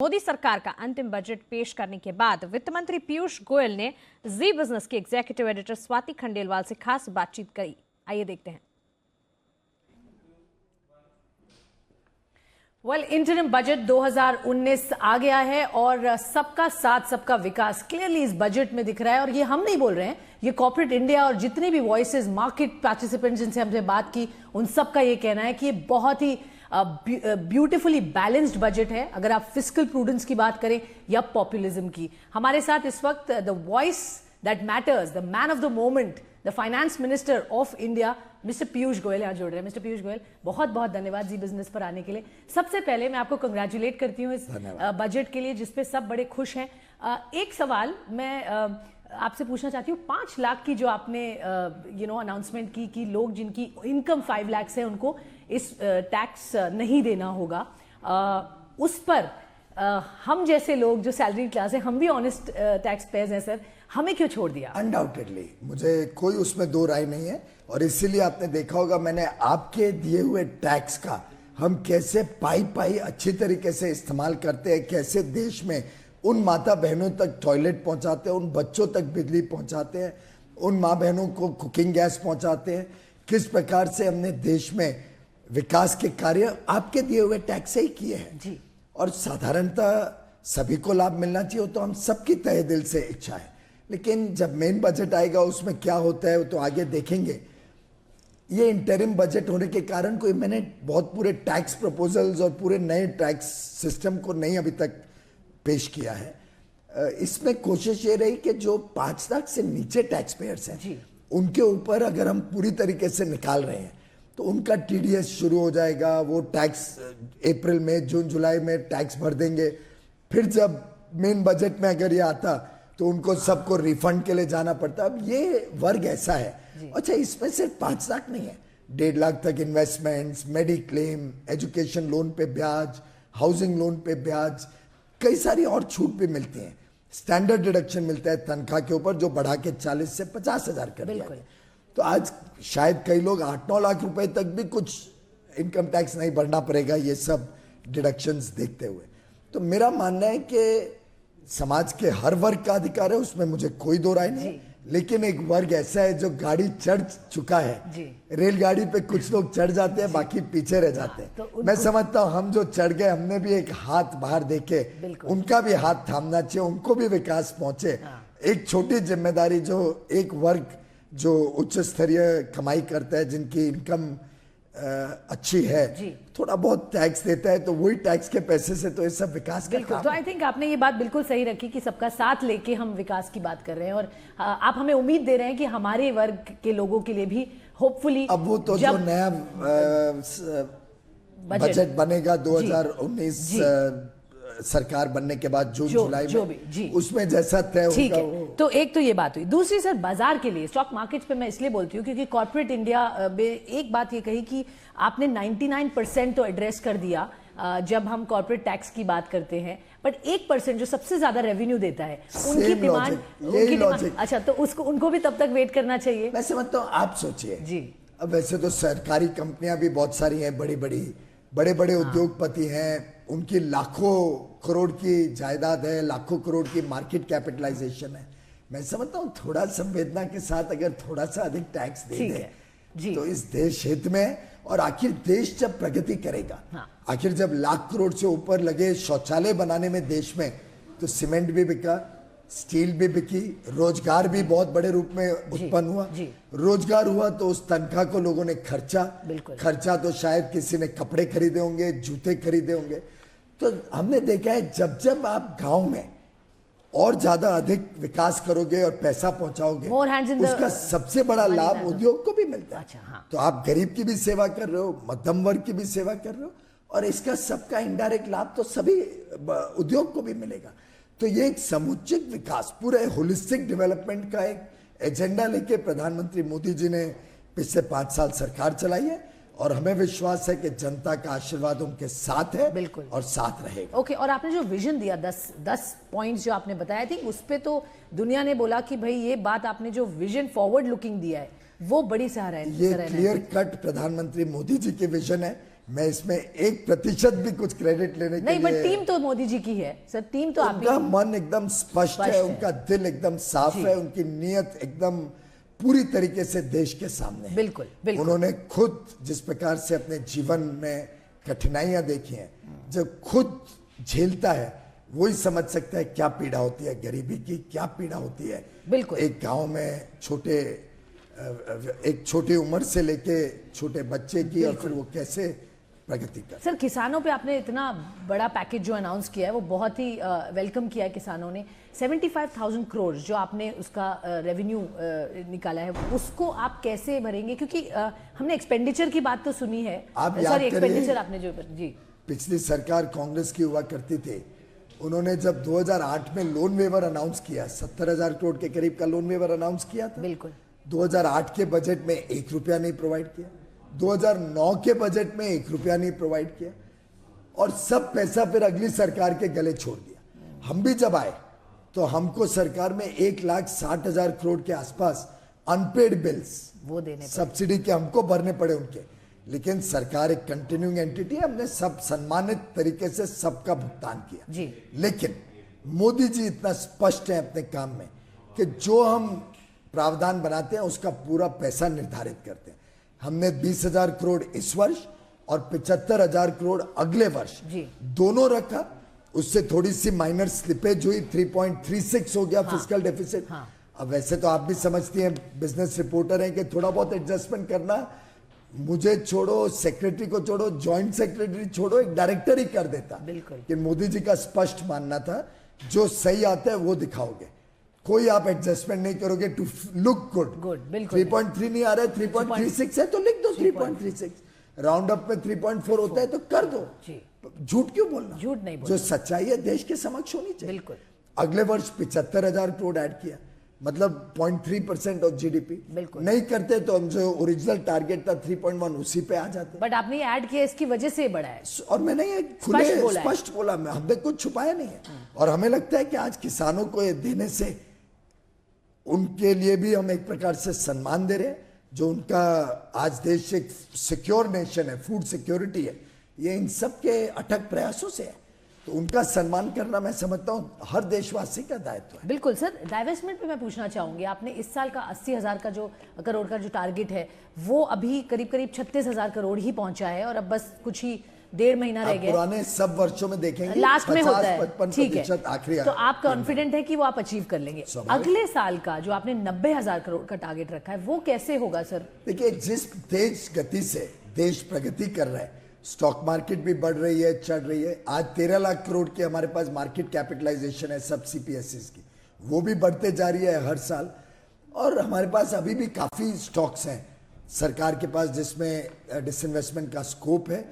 मोदी सरकार का अंतिम बजट पेश करने के बाद वित्त मंत्री पीयूष गोयल ने जी बिजनेस की एग्जीक्यूटिव एडिटर स्वाति खंडेलवाल से खास बातचीत करी। आइए देखते हैं। इंटरिम बजट 2019 आ गया है और सबका साथ सबका विकास क्लियरली इस बजट में दिख रहा है। और ये हम नहीं बोल रहे हैं, ये कॉर्पोरेट इंडिया और जितने भी वॉइसेस मार्केट पार्टिसिपेंट्स जिनसे हमने बात की उन सबका ये कहना है कि ये बहुत ही ब्यूटिफुली बैलेंस्ड बजट है। अगर आप फिस्कल प्रूडेंस की बात करें या पॉपुलिज्म की। हमारे साथ इस वक्त the voice that matters, the man of the moment, the finance minister of India mister Piyush Goyal यहाँ जुड़ रहे हैं। मिस्टर पीयूष गोयल, बहुत बहुत धन्यवाद जी बिजनेस पर आने के लिए। सबसे पहले मैं आपको कंग्रेचुलेट करती हूँ इस बजट के लिए जिसपे सब बड़े खुश हैं। एक सवाल मैं आपसे पूछना चाहती हूँ, 5 लाख की जो आपने अनाउंसमेंट की कि लोग जिनकी इनकम 5 लाख है उनको इस टैक्स नहीं देना होगा, उस पर हम जैसे लोग जो सैलरी क्लास है हम भी ऑनेस्ट टैक्स पेयर्स हैं सर, हमें क्यों छोड़ दिया? अनडाउटेडली मुझे कोई उसमें दो राय नहीं है। और इसीलिए आपने देखा होगा मैंने आपके दिए हुए टैक्स का हम कैसे पाई अच्छी तरीके से इस्तेमाल करते हैं, कैसे देश में उन माता बहनों तक टॉयलेट पहुंचाते हैं, उन बच्चों तक बिजली पहुंचाते हैं, उन माँ बहनों को कुकिंग गैस पहुंचाते हैं, किस प्रकार से हमने देश में विकास के कार्य आपके दिए हुए टैक्स से ही किए हैं जी। और साधारणतः सभी को लाभ मिलना चाहिए तो हम सबकी तहे दिल से इच्छा है। लेकिन जब मेन बजट आएगा उसमें क्या होता है वो तो आगे देखेंगे। ये इंटरिम बजट होने के कारण कोई मैंने बहुत पूरे टैक्स प्रपोजल्स और पूरे नए टैक्स सिस्टम को नहीं अभी तक पेश किया है। इसमें कोशिश ये रही कि जो 5 लाख से नीचे टैक्स पेयर्स हैं उनके ऊपर अगर हम पूरी तरीके से निकाल रहे हैं तो उनका टीडीएस शुरू हो जाएगा, वो टैक्स अप्रैल में जून जुलाई में टैक्स भर देंगे। फिर जब मेन बजट में अगर ये आता तो उनको सबको रिफंड के लिए जाना पड़ता। अब ये वर्ग ऐसा है। अच्छा, इसमें सिर्फ 5 लाख नहीं है, 1.5 लाख तक इन्वेस्टमेंट्स, मेडिक्लेम, एजुकेशन लोन पे ब्याज, हाउसिंग लोन पे ब्याज, कई सारी और छूट भी मिलती हैं। स्टैंडर्ड डिडक्शन मिलता है तनख्वाह के ऊपर जो बढ़ा के 40 से 50,000 कर दिया गया। तो आज शायद कई लोग 8-9 लाख रुपए तक भी कुछ इनकम टैक्स नहीं भरना पड़ेगा ये सब डिडक्शंस देखते हुए। तो मेरा मानना है कि समाज के हर वर्ग का अधिकार है, उसमें मुझे कोई दो राय नहीं। लेकिन एक वर्ग ऐसा है जो गाड़ी चढ़ चुका है, रेलगाड़ी पे कुछ लोग चढ़ जाते हैं बाकी पीछे रह जाते हैं। तो मैं समझता हूँ हम जो चढ़ गए हमने भी एक हाथ बाहर देके उनका भी हाथ थामना चाहिए, उनको भी विकास पहुंचे। एक छोटी जिम्मेदारी जो एक वर्ग जो उच्च स्तरीय कमाई करता है, जिनकी इनकम अच्छी है, थोड़ा बहुत टैक्स देता है तो वही टैक्स के पैसे से तो ये सब विकास का काम। तो आई थिंक आपने ये बात बिल्कुल सही रखी कि सबका साथ लेके हम विकास की बात कर रहे हैं और आप हमें उम्मीद दे रहे हैं कि हमारे वर्ग के लोगों के लिए भी होपफुली अब वो तो जो नया बजट बनेगा 2019 सरकार बनने के बाद जून जुलाई में उसमें जैसा तय होगा वो। तो एक तो ये बात हुई। दूसरी सर, बाजार के लिए स्टॉक मार्केट्स पे मैं इसलिए बोलती हूँ क्योंकि कॉर्पोरेट इंडिया में एक बात ये कही कि आपने 99% तो एड्रेस कर दिया जब हम कॉर्पोरेट टैक्स की बात करते हैं, बट 1% जो सबसे ज्यादा रेवेन्यू देता है उनकी डिमांड, अच्छा तो उसको उनको भी तब तक वेट करना चाहिए। मैं समझता हूँ, आप सोचिए जी, अब वैसे तो सरकारी कंपनियां भी बहुत सारी हैं, बड़े बड़े उद्योगपति हैं, उनकी लाखों करोड़ की जायदाद है, लाखों करोड़ की मार्केट कैपिटलाइजेशन है। मैं समझता हूँ थोड़ा संवेदना के साथ अगर थोड़ा सा अधिक टैक्स दे दे तो इस देश हित में, और आखिर देश जब प्रगति करेगा, आखिर जब लाख करोड़ से ऊपर लगे शौचालय बनाने में देश में, तो सीमेंट भी बिका, स्टील भी बिकी, रोजगार भी बहुत बड़े रूप में उत्पन्न हुआ। रोजगार हुआ तो उस तनख्वाह को लोगों ने खर्चा तो शायद किसी ने कपड़े खरीदे होंगे, जूते खरीदे होंगे। तो हमने देखा है जब जब आप गांव में और ज्यादा अधिक विकास करोगे और पैसा पहुंचाओगे, उसका सबसे बड़ा लाभ उद्योग को भी मिलता है। तो आप गरीब की भी सेवा कर रहे हो, मध्यम वर्ग की भी सेवा कर रहे हो, और इसका सबका इनडायरेक्ट लाभ तो सभी उद्योग को भी मिलेगा। तो ये एक समुचित विकास, पूरे होलिस्टिक डेवलपमेंट का एक एजेंडा लेके प्रधानमंत्री मोदी जी ने पिछले 5 साल सरकार चलाई है और हमें विश्वास है कि जनता का आशीर्वाद उनके साथ है, बिल्कुल, और साथ रहेगा। ओके, और आपने जो विजन दिया 10 पॉइंट्स जो आपने बताया थी, उस पे तो दुनिया ने बोला कि भाई ये बात आपने जो विजन फॉरवर्ड लुकिंग दिया है वो बड़ी सराहनीय है। ये क्लियर कट प्रधानमंत्री मोदी जी के विजन है मैं इसमें 1% भी कुछ क्रेडिट लेने के नहीं, बट लिए, टीम तो मोदी जी की है सर, टीम तो आप उनका मन एकदम स्पष्ट है, उनका दिल एकदम साफ है, उनकी नीयत एकदम पूरी तरीके से देश के सामने है। बिल्कुल बिल्कुल। उन्होंने खुद जिस प्रकार से अपने जीवन में कठिनाइयां देखी हैं, जब खुद झेलता है वही समझ सकता है क्या पीड़ा होती है गरीबी की, क्या पीड़ा होती है बिल्कुल। एक गांव में एक छोटी उम्र से लेके छोटे बच्चे की, और फिर वो कैसे प्रगति कर। सर, किसानों पे आपने इतना बड़ा पैकेज जो अनाउंस किया है वो बहुत ही वेलकम किया है किसानों ने। 75,000 करोड़ जो आपने उसका रेवेन्यू निकाला है, उसको आप कैसे भरेंगे? क्योंकि हमने एक्सपेंडिचर की बात तो सुनी है, आप याद सॉरी एक्सपेंडिचर करिए, आपने जो जी पिछली सरकार कांग्रेस की हुआ करती थी, उन्होंने जब 2008 में लोन वेवर अनाउंस किया, 70,000 करोड़ के करीब का लोन वेवर अनाउंस किया था। बिल्कुल। 2008 के बजट में 1 रुपया नहीं प्रोवाइड किया, 2009 के बजट में 1 रुपया नहीं प्रोवाइड किया, और सब पैसा फिर अगली सरकार के गले छोड़ दिया। हम भी जब आए तो हमको सरकार में 1,60,000 करोड़ के आसपास अनपेड बिल्स वो देने पड़े, सब्सिडी के हमको भरने पड़े उनके। लेकिन सरकार एक कंटिन्यूइंग एंटिटी है, हमने सब सम्मानित तरीके से सबका भुगतान किया जी। लेकिन मोदी जी इतना स्पष्ट है अपने काम में कि जो हम प्रावधान बनाते हैं उसका पूरा पैसा निर्धारित करते हैं। हमने 20,000 करोड़ इस वर्ष और 75,000 करोड़ अगले वर्ष जी। दोनों रखा। उससे थोड़ी सी माइनर स्लिपेज हुई, 3.36 हो गया फिस्कल डेफिसिट। अब वैसे तो आप भी समझती हैं, बिजनेस रिपोर्टर हैं, कि थोड़ा बहुत एडजस्टमेंट करना, मुझे छोड़ो, सेक्रेटरी को छोड़ो, जॉइंट सेक्रेटरी छोड़ो, एक डायरेक्टर ही कर देता। बिल्कुल। कि मोदी जी का स्पष्ट मानना था जो सही आता है वो दिखाओगे, कोई आप एडजस्टमेंट नहीं करोगे टू लुक गुड। बिल्कुल। 3.3 नहीं आ रहा है, 3.36 है तो लिख दो 3.36। राउंड अप में 3.4 होता है तो कर दो। झूठ क्यों बोलना? झूठ नहीं बोलना। जो सच्चाई है देश के समक्ष होनी चाहिए। बिल्कुल। अगले वर्ष 75,000 करोड़ ऐड किया, मतलब 0.3% ऑफ जीडीपी। बिल्कुल। नहीं करते तो हम जो ओरिजिनल टारगेट था 3.1 उसी पे आ जाते। बट आपने ऐड किया इसकी वजह से बढ़ा है, और मैंने ये खुले स्पष्ट बोला, हमने कुछ छुपाया नहीं है। और हमें लगता है कि आज किसानों को ये देने से उनके लिए भी हम एक प्रकार से सम्मान दे रहे हैं। जो उनका आज देश एक सिक्योर नेशन है, फूड सिक्योरिटी है, ये इन सब के अटक प्रयासों से है, तो उनका सम्मान करना मैं समझता हूँ हर देशवासी का दायित्व है। बिल्कुल सर। डाइवेस्टमेंट पे मैं पूछना चाहूंगी, आपने इस साल का 80,000 का जो करोड़ का जो टारगेट है वो अभी करीब करीब 36,000 करोड़ ही पहुंचा है, और अब बस कुछ ही 1.5 महीना रह गया। पुराने सब वर्षों में देखेंगे लास्ट में होता है, ठीक है, आखिरी। तो आप कॉन्फिडेंट है कि वो आप अचीव कर लेंगे। अगले साल का जो आपने 90,000 करोड़ का टारगेट रखा है वो कैसे होगा सर? देखिए, जिस तेज गति से देश प्रगति कर रहा है, स्टॉक मार्केट भी बढ़ रही है, चढ़ रही है। आज 13 लाख करोड़ की हमारे पास मार्केट कैपिटलाइजेशन है सब सीपीएसईज की, वो भी बढ़ते जा रही है हर साल। और हमारे पास अभी भी काफी स्टॉक्स हैं सरकार के पास जिसमें डिसइन्वेस्टमेंट का स्कोप है।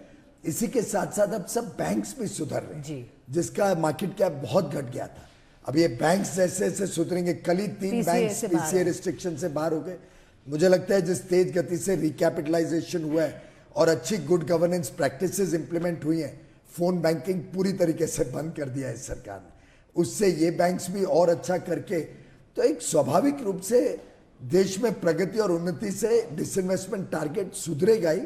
इसी के साथ साथ अब सब बैंक्स भी सुधर रहे हैं, जिसका मार्केट कैप बहुत घट गया था। अब ये बैंक्स जैसे जैसे सुधरेंगे, कल ही 3 बैंक्स पीसीए रिस्ट्रिक्शन से बाहर हो गए। मुझे लगता है जिस तेज गति से रिकैपिटलाइजेशन हुआ है और अच्छी गुड गवर्नेंस प्रैक्टिसेस इंप्लीमेंट हुई हैं, फोन बैंकिंग पूरी तरीके से बंद कर दिया है सरकार ने, उससे ये बैंक्स भी और अच्छा करके, तो एक स्वाभाविक रूप से देश में प्रगति और उन्नति से डिसइन्वेस्टमेंट टारगेट सुधरेगा ही,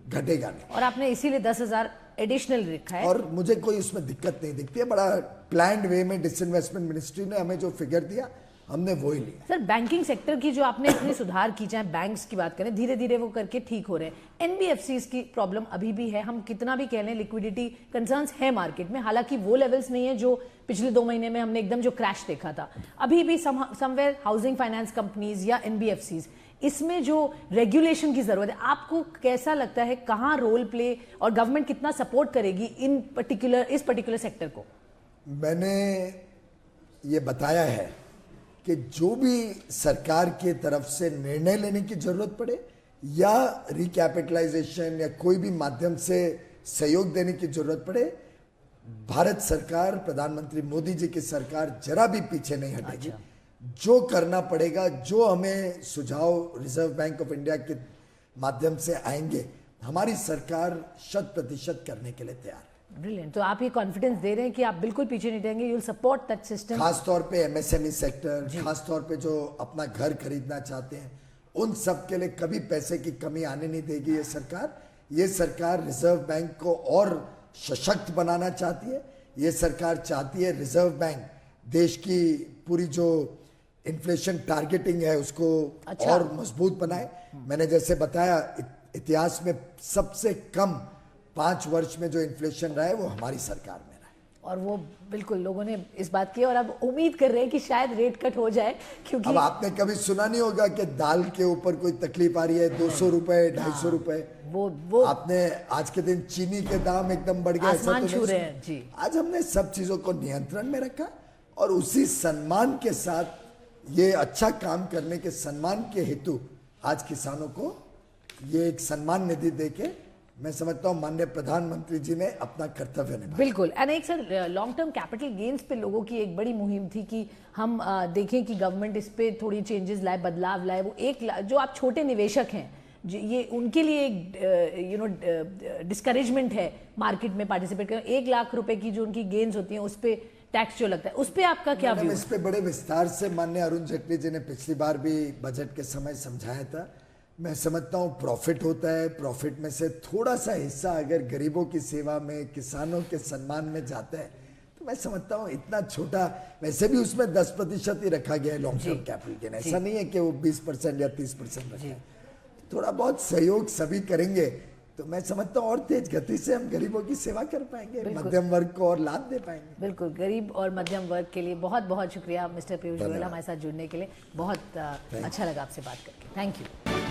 घटेगा नहीं। और आपने इसीलिए 10,000 एडिशनल रखा है, और मुझे कोई उसमें दिक्कत नहीं दिखती है। बड़ा प्लान्ड वे में डिसइन्वेस्टमेंट मिनिस्ट्री ने हमें जो फिगर दिया हमने वो ही लिया। सर बैंकिंग सेक्टर की जो आपने इतनी सुधार की, चाहे बैंक्स की बात करें, धीरे धीरे वो करके ठीक हो रहे हैं। एनबीएफसीज की प्रॉब्लम अभी भी है, हम कितना भी कह लें लिक्विडिटी कंसर्न्स है मार्केट में, हालांकि वो लेवल्स नहीं है जो पिछले 2 महीने में हमने एकदम जो क्रैश देखा था। अभी भी समवेयर हाउसिंग फाइनेंस कंपनीज या एनबीएफसीज, इसमें जो रेगुलेशन की जरूरत है, आपको कैसा लगता है कहाँ रोल प्ले और गवर्नमेंट कितना सपोर्ट करेगी इस पर्टिकुलर सेक्टर को? मैंने ये बताया है कि जो भी सरकार के तरफ से निर्णय लेने की जरूरत पड़े या रिकैपिटलाइजेशन या कोई भी माध्यम से सहयोग देने की जरूरत पड़े, भारत सरकार, प्रधानमंत्री मोदी जी की सरकार जरा भी पीछे नहीं हटेगी। जो करना पड़ेगा, जो हमें सुझाव रिजर्व बैंक ऑफ इंडिया के माध्यम से आएंगे, हमारी सरकार 100% करने के लिए तैयार है। ब्रिलियंट। तो आप ये कॉन्फिडेंस दे रहे हैं कि आप बिल्कुल पीछे नहीं रहेंगे, you will support that system. खास तौर पे एमएसएमई सेक्टर, खास तौर पे जो अपना घर खरीदना चाहते हैं, उन सब के लिए कभी पैसे की कमी आने नहीं देगी ये सरकार। ये सरकार रिजर्व बैंक को और सशक्त बनाना चाहती है। ये सरकार चाहती है रिजर्व बैंक देश की पूरी जो इन्फ्लेशन टारगेटिंग है उसको और मजबूत बनाए। मैंने जैसे बताया इतिहास में सबसे कम 5 वर्ष में जो इन्फ्लेशन रहा है वो हमारी सरकार में रहा है। और वो बिल्कुल लोगों ने इस बात की और अब उम्मीद कर रहे हैं कि शायद रेट कट हो जाए, क्योंकि अब आपने कभी सुना नहीं होगा कि दाल के ऊपर कोई तकलीफ आ रही है, 200 रुपए 250 रुपए। वो आपने आज के दिन चीनी के दाम एकदम बढ़ गए, आसमान छू रहे हैं जी। आज हमने सब चीजों को नियंत्रण में रखा और उसी सम्मान के साथ ये अच्छा काम करने के सम्मान के हेतु आज किसानों को ये एक सम्मान निधि देके मैं समझता हूँ माननीय प्रधानमंत्री जी ने अपना कर्तव्य निभाया। बिल्कुल। एंड एक sir long term capital gains पे लोगों की एक बड़ी मुहिम थी कि हम देखें कि गवर्नमेंट इस पे थोड़ी चेंजेस लाए, बदलाव लाए। वो जो आप छोटे निवेशक हैं ये उनके लिए एक डिस्करेजमेंट है मार्केट में पार्टिसिपेट करना। 1 लाख रुपए की जो उनकी गेन्स होती हैं उस पर टैक्स जो लगता है, उस पर आपका क्या व्यू? इस पे बड़े विस्तार से माननीय अरुण जेटली जी ने पिछली बार भी बजट के समय समझाया था। मैं समझता हूँ प्रॉफिट होता है, प्रॉफिट में से थोड़ा सा हिस्सा अगर गरीबों की सेवा में, किसानों के सम्मान में जाता है तो मैं समझता हूँ इतना छोटा, वैसे भी उसमें 10% ही रखा गया है लॉन्ग टर्म कैपिटल गेन। ऐसा नहीं है कि वो 20% या 30% रखा है। थोड़ा बहुत सहयोग सभी करेंगे तो मैं समझता हूँ और तेज गति से हम गरीबों की सेवा कर पाएंगे, मध्यम वर्ग को और लाभ दे पाएंगे। बिल्कुल। गरीब और मध्यम वर्ग के लिए बहुत बहुत शुक्रिया मिस्टर पीयूष गोयल हमारे साथ जुड़ने के लिए। बहुत अच्छा लगा आपसे बात करके। Thank you.